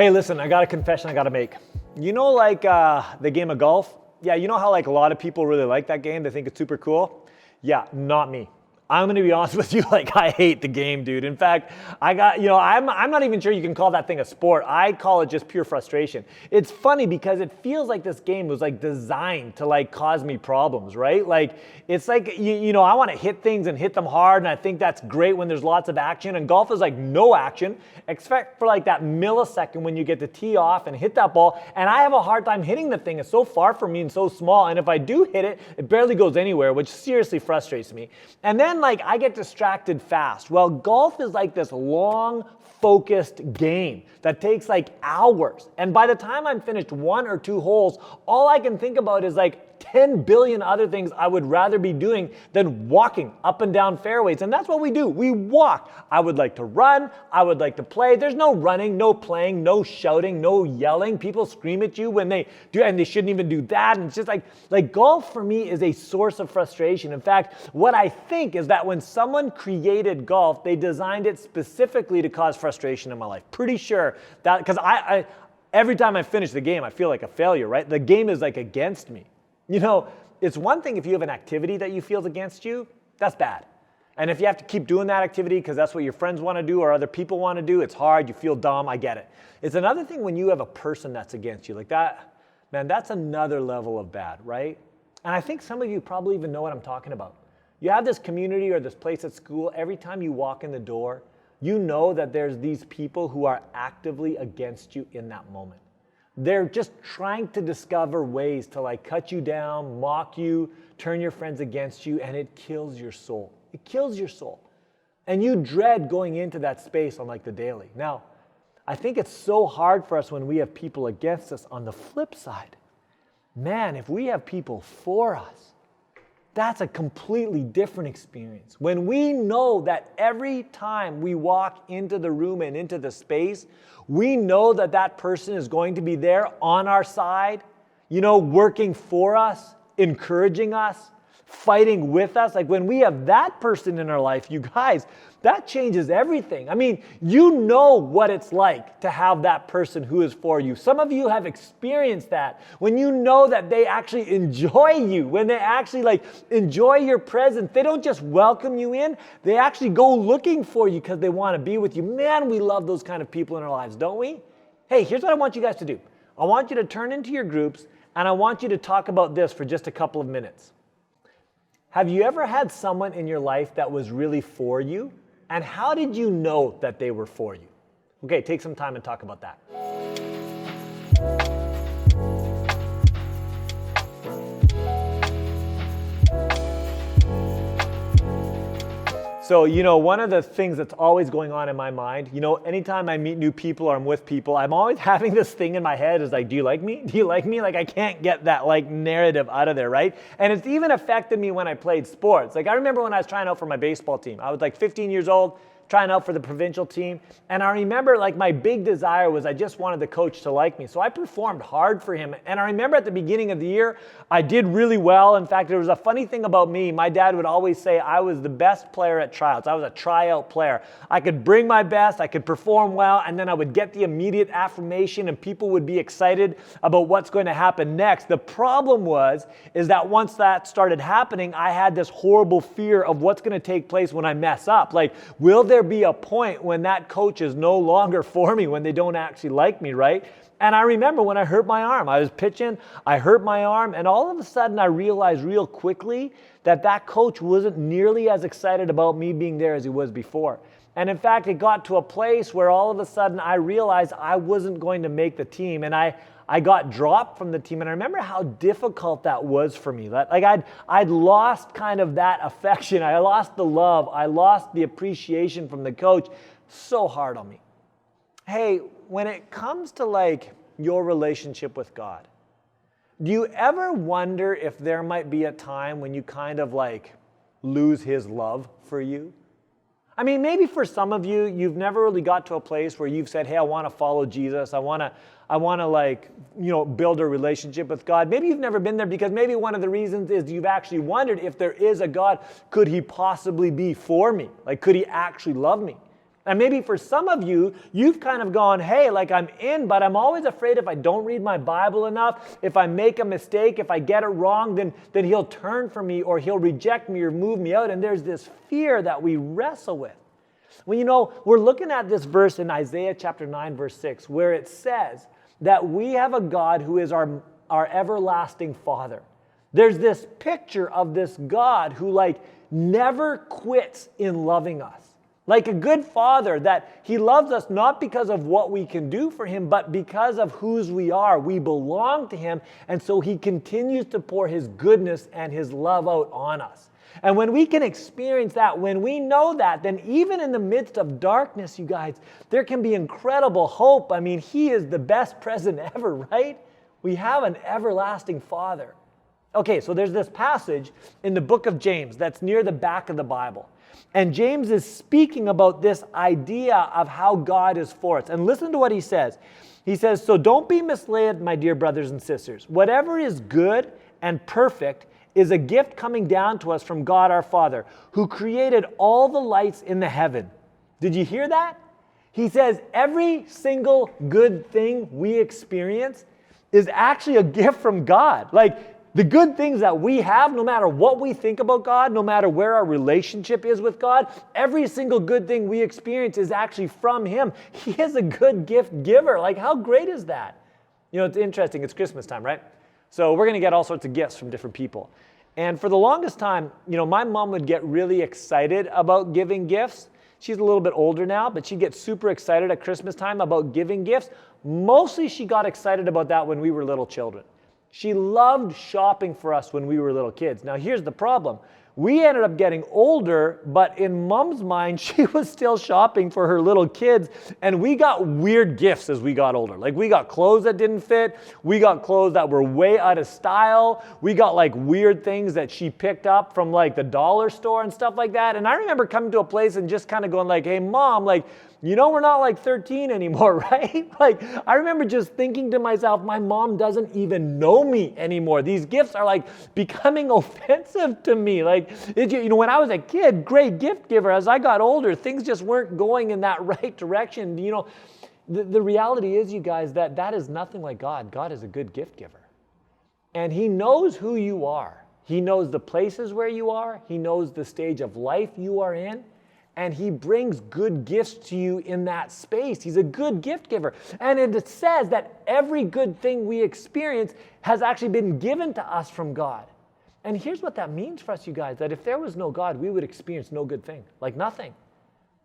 Hey, listen, I got a confession I got to make. You know, like the game of golf? Yeah, you know how like a lot of people really like that game? They think it's super cool? Yeah, not me. I'm going to be honest with you, like I hate the game, dude. In fact, I'm not even sure you can call that thing a sport. I call it just pure frustration. It's funny because it feels like this game was like designed to like cause me problems, right? Like it's like, I want to hit things and hit them hard, and I think that's great when there's lots of action, and golf is like no action except for like that millisecond when you get to tee off and hit that ball, and I have a hard time hitting the thing. It's so far from me and so small, and if I do hit it, it barely goes anywhere, which seriously frustrates me. And then like I get distracted fast. Well, golf is like this long, focused game that takes like hours. And by the time I'm finished 1 or 2 holes, all I can think about is like 10 billion other things I would rather be doing than walking up and down fairways. And that's what we do. We walk. I would like to run. I would like to play. There's no running, no playing, no shouting, no yelling. People scream at you when they do, and they shouldn't even do that. And it's just like golf for me is a source of frustration. In fact, what I think is that when someone created golf, they designed it specifically to cause frustration in my life. Pretty sure that, because I every time I finish the game, I feel like a failure, right? The game is like against me. You know, it's one thing if you have an activity that you feel is against you, that's bad. And if you have to keep doing that activity because that's what your friends want to do or other people want to do, it's hard, you feel dumb, I get it. It's another thing when you have a person that's against you. Like that, man, that's another level of bad, right? And I think some of you probably even know what I'm talking about. You have this community or this place at school, every time you walk in the door, you know that there's these people who are actively against you in that moment. They're just trying to discover ways to like cut you down, mock you, turn your friends against you, and it kills your soul. It kills your soul. And you dread going into that space on like the daily. Now, I think it's so hard for us when we have people against us. On the flip side, man, if we have people for us, that's a completely different experience. When we know that every time we walk into the room and into the space, we know that that person is going to be there on our side, working for us, encouraging us, fighting with us. Like when we have that person in our life, you guys, that changes everything. I mean, you know what it's like to have that person who is for you. Some of you have experienced that when you know that they actually enjoy you, when they actually like enjoy your presence. They don't just welcome you in, they actually go looking for you because they want to be with you. Man, we love those kind of people in our lives, don't we? Hey, here's what I want you guys to do. I want you to turn into your groups and I want you to talk about this for just a couple of minutes. Have you ever had someone in your life that was really for you? And how did you know that they were for you? Okay, take some time and talk about that. So, one of the things that's always going on in my mind, anytime I meet new people or I'm with people, I'm always having this thing in my head is like, do you like me? Do you like me? Like I can't get that like narrative out of there, right? And it's even affected me when I played sports. Like I remember when I was trying out for my baseball team. I was like 15 years old, trying out for the provincial team. And I remember like my big desire was I just wanted the coach to like me. So I performed hard for him. And I remember at the beginning of the year, I did really well. In fact, there was a funny thing about me. My dad would always say I was the best player at tryouts. I was a tryout player. I could bring my best, I could perform well, and then I would get the immediate affirmation and people would be excited about what's going to happen next. The problem is that once that started happening, I had this horrible fear of what's going to take place when I mess up. Like, will there be a point when that coach is no longer for me, when they don't actually like me, right? And I remember when I hurt my arm, I was pitching, I hurt my arm, and all of a sudden I realized real quickly that coach wasn't nearly as excited about me being there as he was before. And in fact, it got to a place where all of a sudden I realized I wasn't going to make the team, and I got dropped from the team. And I remember how difficult that was for me. Like I'd lost kind of that affection. I lost the love. I lost the appreciation from the coach. So hard on me. Hey, when it comes to like your relationship with God, do you ever wonder if there might be a time when you kind of like lose his love for you? I mean, maybe for some of you, you've never really got to a place where you've said, hey, I want to follow Jesus. I want to like, build a relationship with God. Maybe you've never been there because maybe one of the reasons is you've actually wondered if there is a God, could he possibly be for me? Like, could he actually love me? And maybe for some of you, you've kind of gone, hey, like I'm in, but I'm always afraid if I don't read my Bible enough, if I make a mistake, if I get it wrong, then he'll turn from me or he'll reject me or move me out. And there's this fear that we wrestle with. Well, we're looking at this verse in Isaiah chapter 9, verse 6, where it says that we have a God who is our everlasting Father. There's this picture of this God who never quits in loving us. Like a good father, that he loves us not because of what we can do for him, but because of whose we are. We belong to him, and so he continues to pour his goodness and his love out on us. And when we can experience that, when we know that, then even in the midst of darkness, you guys, there can be incredible hope. I mean, he is the best present ever, right? We have an everlasting Father. Okay, so there's this passage in the book of James that's near the back of the Bible. And James is speaking about this idea of how God is for us. And listen to what he says. He says, so don't be misled, my dear brothers and sisters. Whatever is good and perfect is a gift coming down to us from God our Father, who created all the lights in the heaven. Did you hear that? He says every single good thing we experience is actually a gift from God. Like, the good things that we have, no matter what we think about God, no matter where our relationship is with God, every single good thing we experience is actually from him. He is a good gift giver. Like, how great is that? It's interesting. It's Christmas time, right? So we're going to get all sorts of gifts from different people. And for the longest time, my mom would get really excited about giving gifts. She's a little bit older now, but she'd get super excited at Christmas time about giving gifts. Mostly she got excited about that when we were little children. She loved shopping for us when we were little kids. Now, here's the problem. We ended up getting older, but in Mom's mind, she was still shopping for her little kids, and we got weird gifts as we got older. Like, we got clothes that didn't fit. We got clothes that were way out of style. We got weird things that she picked up from the dollar store and stuff like that. And I remember coming to a place and just kind of going hey, Mom, we're not 13 anymore, right? I remember just thinking to myself, my mom doesn't even know me anymore. These gifts are becoming offensive to me. When I was a kid, great gift giver. As I got older, things just weren't going in that right direction. The reality is, you guys, that is nothing like God. God is a good gift giver. And he knows who you are. He knows the places where you are. He knows the stage of life you are in. And he brings good gifts to you in that space. He's a good gift giver. And it says that every good thing we experience has actually been given to us from God. And here's what that means for us, you guys, that if there was no God, we would experience no good thing, nothing.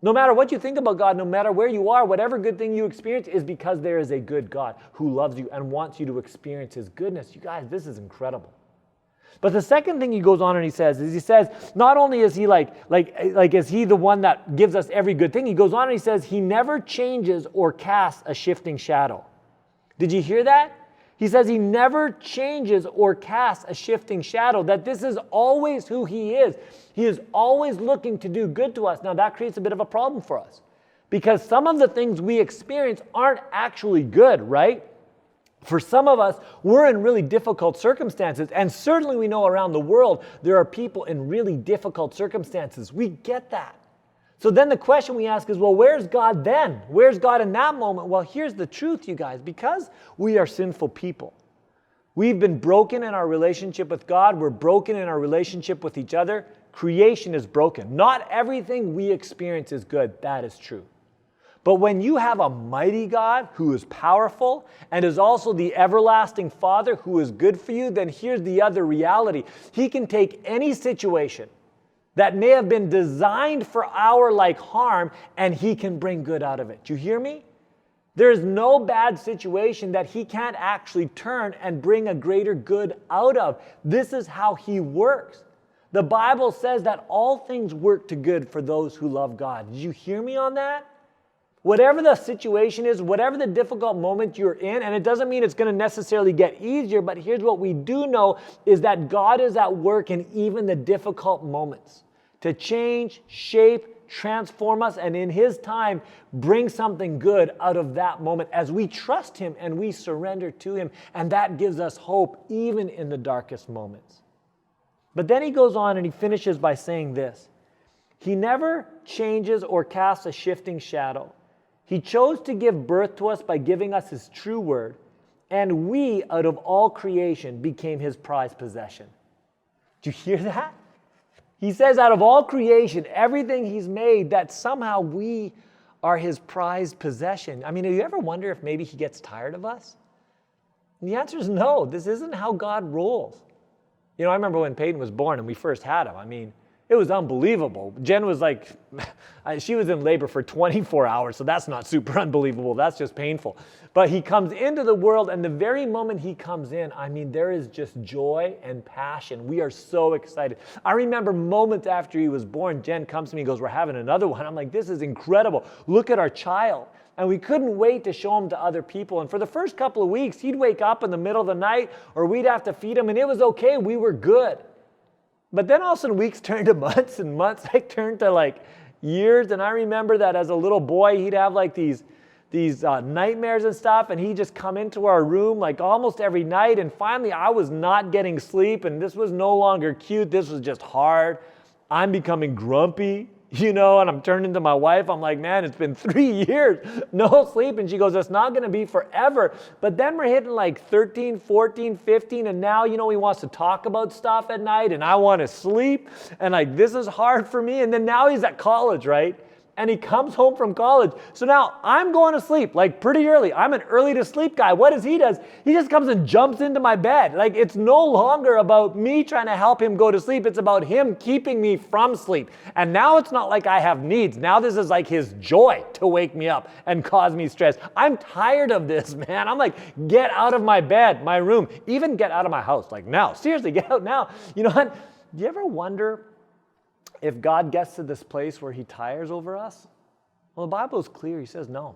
No matter what you think about God, no matter where you are, whatever good thing you experience is because there is a good God who loves you and wants you to experience his goodness. You guys, this is incredible. But the second thing he goes on and he says, not only is he is he the one that gives us every good thing, he goes on and he says, he never changes or casts a shifting shadow. Did you hear that? He says he never changes or casts a shifting shadow, that this is always who he is. He is always looking to do good to us. Now that creates a bit of a problem for us because some of the things we experience aren't actually good, right? For some of us, we're in really difficult circumstances, and certainly we know around the world there are people in really difficult circumstances. We get that. So then the question we ask is, well, where's God then? Where's God in that moment? Well, here's the truth, you guys. Because we are sinful people, we've been broken in our relationship with God. We're broken in our relationship with each other. Creation is broken. Not everything we experience is good. That is true. But when you have a mighty God who is powerful and is also the everlasting Father who is good for you, then here's the other reality. He can take any situation that may have been designed for our harm, and he can bring good out of it. Do you hear me? There is no bad situation that he can't actually turn and bring a greater good out of. This is how he works. The Bible says that all things work to good for those who love God. Did you hear me on that? Whatever the situation is, whatever the difficult moment you're in, and it doesn't mean it's going to necessarily get easier, but here's what we do know is that God is at work in even the difficult moments to change, shape, transform us, and in his time, bring something good out of that moment as we trust him and we surrender to him, and that gives us hope even in the darkest moments. But then he goes on and he finishes by saying this. He never changes or casts a shifting shadow. He chose to give birth to us by giving us his true word, and we, out of all creation, became his prized possession. Do you hear that? He says out of all creation, everything he's made, that somehow we are his prized possession. I mean, do you ever wonder if maybe he gets tired of us? And the answer is no. This isn't how God rolls. You know, I remember when Peyton was born and we first had him. I mean, it was unbelievable. Jen was like, she was in labor for 24 hours, so that's not super unbelievable. That's just painful. But he comes into the world, and the very moment he comes in, I mean, there is just joy and passion. We are so excited. I remember moments after he was born, Jen comes to me and goes, we're having another one. I'm like, this is incredible. Look at our child. And we couldn't wait to show him to other people. And for the first couple of weeks, he'd wake up in the middle of the night, or we'd have to feed him, and it was okay. We were good. But then all of a sudden weeks turned to months, and months turned to like years. And I remember that as a little boy, he'd have like these nightmares and stuff, and he'd just come into our room like almost every night. And finally I was not getting sleep, and this was no longer cute. This was just hard. I'm becoming grumpy, you know, and I'm turning to my wife. I'm like, man, it's been 3 years, no sleep. And she goes, it's not going to be forever. But then we're hitting like 13, 14, 15. And now, you know, he wants to talk about stuff at night, and I want to sleep. And like, this is hard for me. And then now he's at college, right? And he comes home from college. So now I'm going to sleep like pretty early. I'm an early to sleep guy. What does? He just comes and jumps into my bed. Like, it's no longer about me trying to help him go to sleep. It's about him keeping me from sleep. And now it's not like I have needs. Now this is like his joy to wake me up and cause me stress. I'm tired of this, man. I'm like, get out of my bed, my room, even get out of my house. Like now, seriously, get out now. You know what? Do you ever wonder if God gets to this place where he tires over us? Well, the Bible is clear. He says no.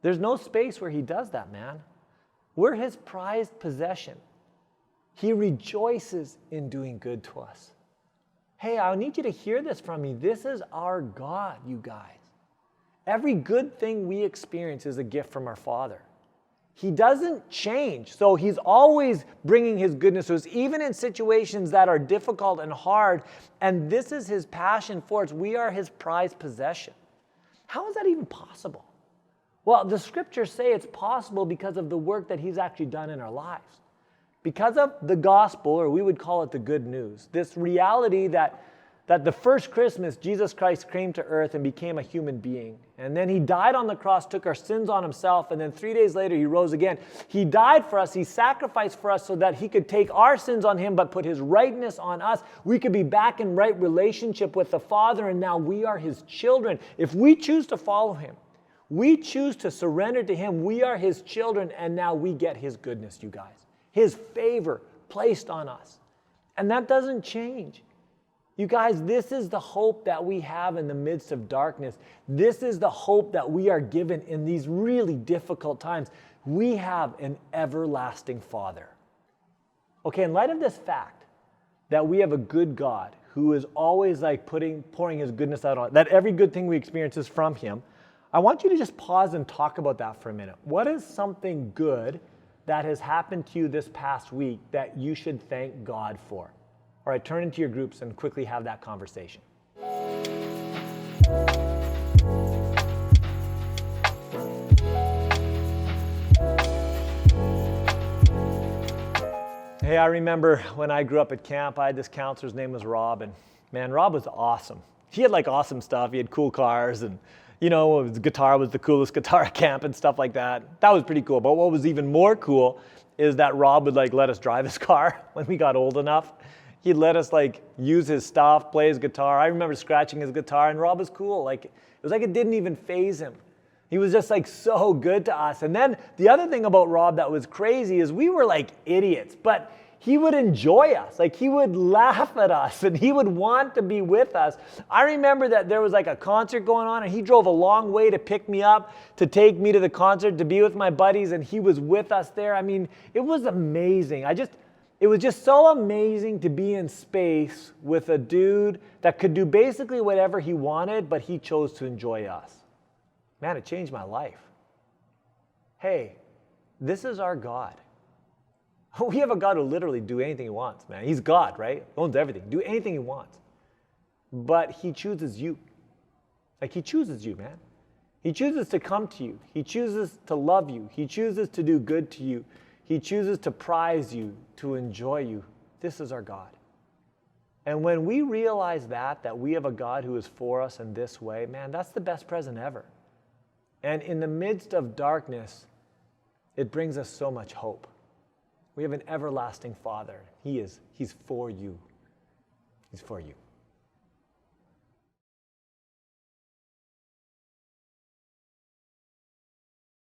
There's no space where he does that, man. We're his prized possession. He rejoices in doing good to us. Hey, I need you to hear this from me. This is our God, you guys. Every good thing we experience is a gift from our Father. He doesn't change. So he's always bringing his goodness to us, even in situations that are difficult and hard. And this is his passion for us. We are his prized possession. How is that even possible? Well, the scriptures say it's possible because of the work that he's actually done in our lives. Because of the gospel, or we would call it the good news, this reality that the first Christmas, Jesus Christ came to earth and became a human being. And then he died on the cross, took our sins on himself, and then 3 days later he rose again. He died for us, he sacrificed for us so that he could take our sins on him but put his rightness on us. We could be back in right relationship with the Father, and now we are his children. If we choose to follow him, we choose to surrender to him, we are his children, and now we get his goodness, you guys. His favor placed on us. And that doesn't change. You guys, this is the hope that we have in the midst of darkness. This is the hope that we are given in these really difficult times. We have an everlasting Father. Okay, in light of this fact that we have a good God who is always like pouring his goodness out on, that every good thing we experience is from him, I want you to just pause and talk about that for a minute. What is something good that has happened to you this past week that you should thank God for? All right, turn into your groups and quickly have that conversation. Hey, I remember when I grew up at camp, I had this counselor, his name was Rob, and man, Rob was awesome. He had like awesome stuff. He had cool cars, and you know, his guitar was the coolest guitar at camp and stuff like that. That was pretty cool. But what was even more cool is that Rob would like let us drive his car when we got old enough. He'd let us like use his stuff, play his guitar. I remember scratching his guitar, and Rob was cool. Like, it was like it didn't even faze him. He was just like so good to us. And then the other thing about Rob that was crazy is we were like idiots, but he would enjoy us. Like, he would laugh at us, and he would want to be with us. I remember that there was like a concert going on, and he drove a long way to pick me up, to take me to the concert, to be with my buddies, and he was with us there. I mean, it was amazing. It was just so amazing to be in space with a dude that could do basically whatever he wanted, but he chose to enjoy us. Man, it changed my life. Hey, this is our God. We have a God who literally do anything he wants, man. He's God, right? Owns everything. Do anything he wants. but he chooses you. Like he chooses you, man. He chooses to come to you. He chooses to love you. He chooses to do good to you. He chooses to prize you, to enjoy you. This is our God. And when we realize that we have a God who is for us in this way, man, that's the best present ever. And in the midst of darkness, it brings us so much hope. We have an everlasting Father. He's for you. He's for you.